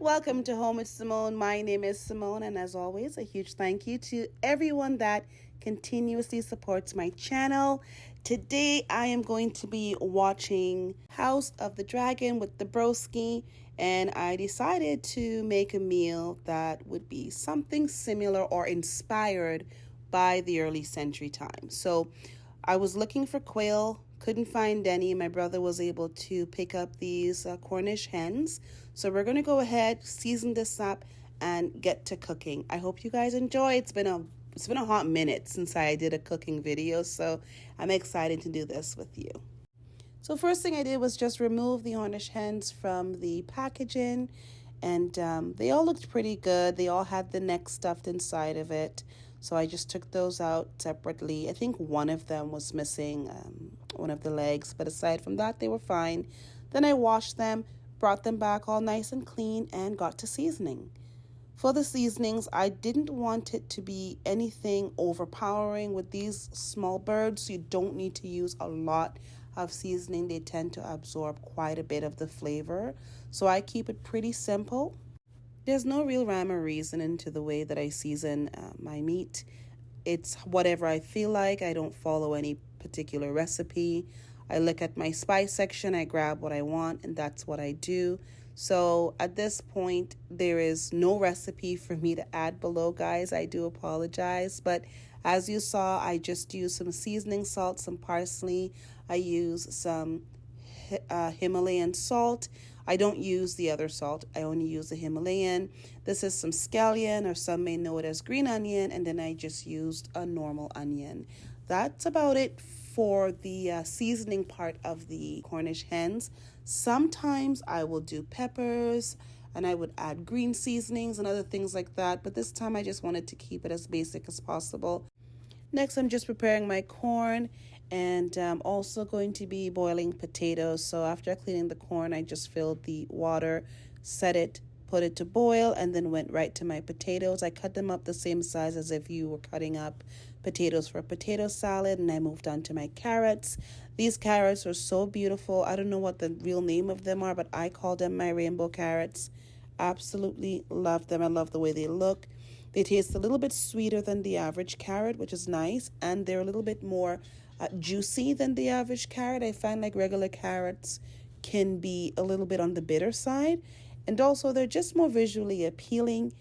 Welcome to Home with Simone. My name is Simone, and as always, a huge thank you to everyone that continuously supports my channel. Today, I am going to be watching House of the Dragon with the broski, and I decided to make a meal that would be something similar or inspired by the early century time. So, I was looking for quail. Couldn't find any. My brother was able to pick up these Cornish hens. So we're going to go ahead, season this up, and get to cooking. I hope you guys enjoy. It's been a hot minute since I did a cooking video, so I'm excited to do this with you. So first thing I did was just remove the Cornish hens from the packaging, and they all looked pretty good. They all had the neck stuffed inside of it. So I just took those out separately. I think one of them was missing one of the legs, but aside from that, they were fine. Then I washed them, brought them back all nice and clean, and got to seasoning. For the seasonings, I didn't want it to be anything overpowering. With these small birds, you don't need to use a lot of seasoning. They tend to absorb quite a bit of the flavor. So I keep it pretty simple. There's no real rhyme or reason into the way that I season my meat. It's whatever I feel like. I don't follow any particular recipe. I look at my spice section, I grab what I want, and that's what I do. So at this point, there is no recipe for me to add below, guys. I do apologize. But as you saw, I just used some seasoning salt, some parsley. I use some Himalayan salt. I don't use the other salt. I only use the Himalayan. This is some scallion, or some may know it as green onion, and then I just used a normal onion. That's about it for the seasoning part of the Cornish hens. Sometimes I will do peppers, and I would add green seasonings and other things like that, but this time I just wanted to keep it as basic as possible. Next, I'm just preparing my corn, and I'm also going to be boiling potatoes. So after cleaning the corn, I just filled the water, set it, put it to boil, and then went right to my potatoes. I cut them up the same size as if you were cutting up potatoes for a potato salad, and I moved on to my carrots. These carrots are so beautiful. I don't know what the real name of them are, but I call them my rainbow carrots. Absolutely love them. I love the way they look. They taste a little bit sweeter than the average carrot, which is nice, and they're a little bit more juicy than the average carrot. I find like regular carrots can be a little bit on the bitter side, and also they're just more visually appealing.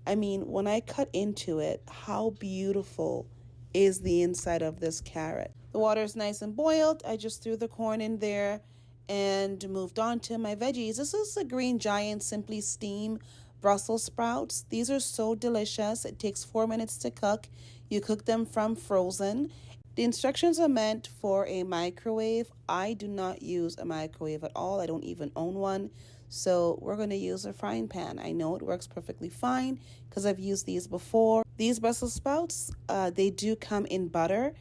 I mean, when I cut into it, how beautiful is the inside of this carrot. The water is nice and boiled. I just threw the corn in there and moved on to my veggies. This is a Green Giant Simply Steam Brussels sprouts. These are so delicious. It takes 4 minutes to cook. You cook them from frozen. The instructions are meant for a microwave. I do not use a microwave at all. I don't even own one. So we're going to use a frying pan. I know it works perfectly fine because I've used these before. These Brussels sprouts, they do come in butter,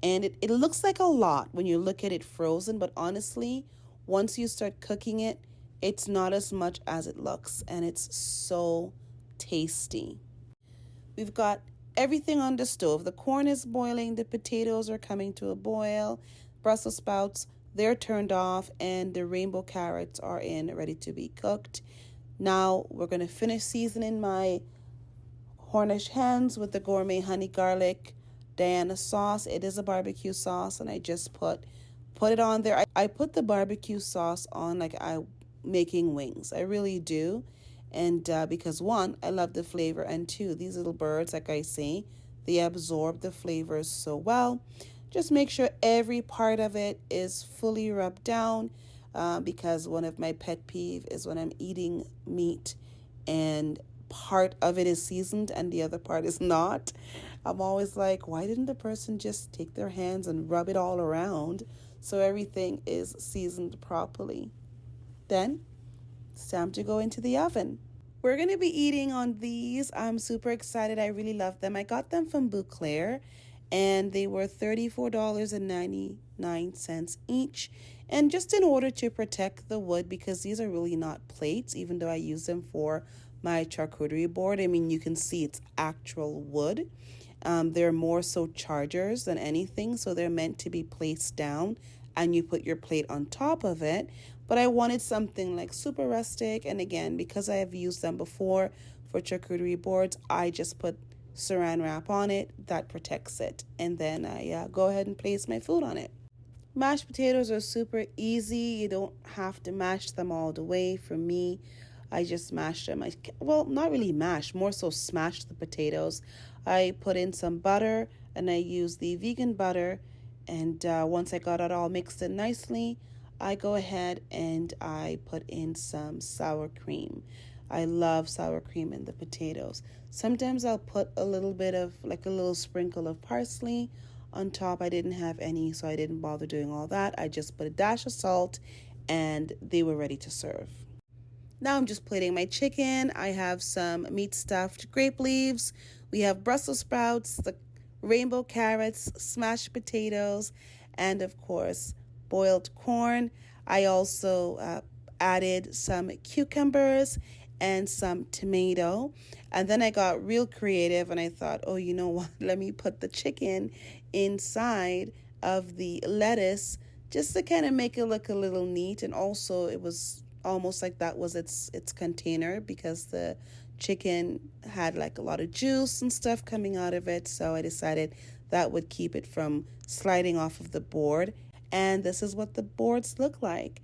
and it looks like a lot when you look at it frozen, but honestly, once you start cooking it, it's not as much as it looks, and it's so tasty. We've got everything on the stove. The corn is boiling, the potatoes are coming to a boil, Brussels sprouts, they're turned off, and the rainbow carrots are in, ready to be cooked. Now we're going to finish seasoning my Cornish hens with the gourmet honey garlic Diana sauce. It is a barbecue sauce, and I just put it on there. I put the barbecue sauce on like I making wings. I really do. And because one, I love the flavor, and two, these little birds, like I say, they absorb the flavors so well. Just make sure every part of it is fully rubbed down, because one of my pet peeve is when I'm eating meat and part of it is seasoned and the other part is not. I'm always like, why didn't the person just take their hands and rub it all around so everything is seasoned properly? Then it's time to go into the oven. We're going to be eating on these. I'm super excited. I really love them. I got them from Bouclair, and they were $34.99 each. And just in order to protect the wood, because these are really not plates, even though I use them for my charcuterie board. I mean, you can see it's actual wood. They're more so chargers than anything, so they're meant to be placed down and you put your plate on top of it. but I wanted something like super rustic. And again, because I have used them before for charcuterie boards, I just put saran wrap on it that protects it, and then I go ahead and place my food on it. Mashed potatoes are super easy. You don't have to mash them all the way. For me, I just mashed them. Well, not really mash, more so smashed the potatoes. I put in some butter, and I used the vegan butter. And once I got it all mixed in nicely, I go ahead and I put in some sour cream. I love sour cream in the potatoes. Sometimes I'll put a little bit of, like a little sprinkle of parsley on top. I didn't have any, so I didn't bother doing all that. I just put a dash of salt, and they were ready to serve. Now I'm just plating my chicken. I have some meat stuffed grape leaves. We have Brussels sprouts, the rainbow carrots, smashed potatoes, and of course, boiled corn. I also added some cucumbers and some tomato. And then I got real creative and I thought, oh, you know what? Let me put the chicken inside of the lettuce just to kind of make it look a little neat. And also it was almost like that was its container, because the chicken had like a lot of juice and stuff coming out of it. So I decided that would keep it from sliding off of the board. And this is what the boards look like.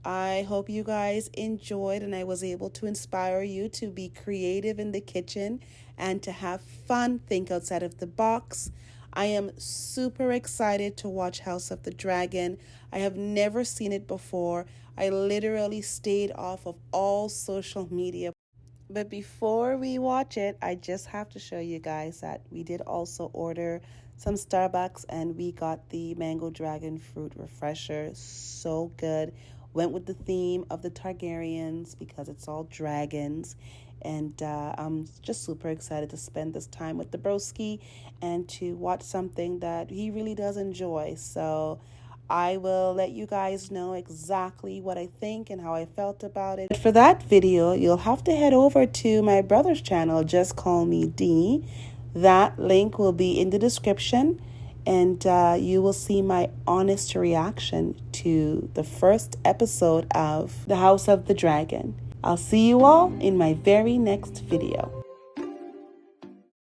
I hope you guys enjoyed and I was able to inspire you to be creative in the kitchen and to have fun, think outside of the box. I am super excited to watch House of the Dragon. I have never seen it before. I literally stayed off of all social media. But before we watch it, I just have to show you guys that we did also order some Starbucks, and we got the Mango Dragon Fruit Refresher. So good. Went with the theme of the Targaryens because it's all dragons. And I'm just super excited to spend this time with the broski and to watch something that he really does enjoy. So I will let you guys know exactly what I think and how I felt about it. For that video, you'll have to head over to my brother's channel, Just Call Me D. That link will be in the description, and you will see my honest reaction to the first episode of The House of the Dragon. I'll see you all in my very next video.